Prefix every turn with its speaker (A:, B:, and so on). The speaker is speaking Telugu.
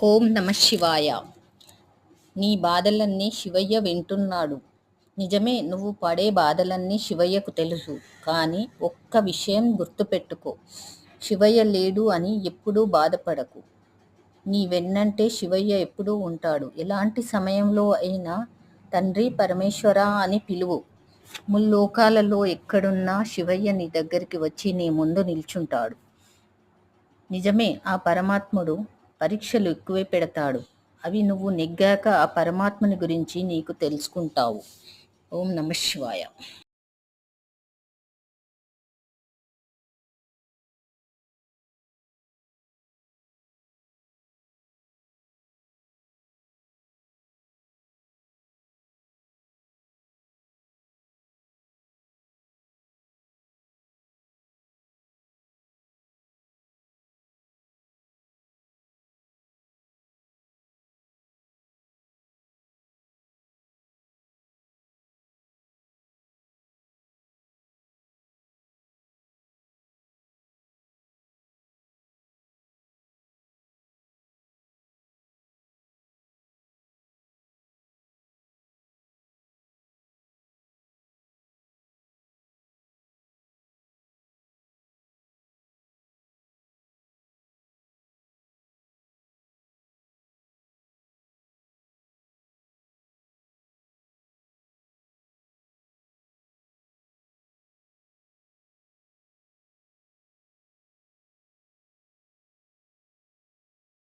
A: ఓం నమ శివాయ. నీ బాధలన్నీ శివయ్య వింటున్నాడు. నిజమే, నువ్వు పడే బాధలన్నీ శివయ్యకు తెలుసు. కానీ ఒక్క విషయం గుర్తుపెట్టుకో, శివయ్య లేడు అని ఎప్పుడూ బాధపడకు. నీ వెన్నంటే శివయ్య ఎప్పుడూ ఉంటాడు. ఎలాంటి సమయంలో అయినా తండ్రి పరమేశ్వర అని పిలువు. ముల్లోకాలలో ఎక్కడున్నా శివయ్య నీ దగ్గరికి వచ్చి నీ ముందు నిల్చుంటాడు. నిజమే, ఆ పరమాత్ముడు పరీక్షలు ఎక్కువే పెడతాడు. అవి నువ్వు నెగ్గాక ఆ పరమాత్మని గురించి నీకు తెలుసుకుంటావు. ఓం నమ శివాయ.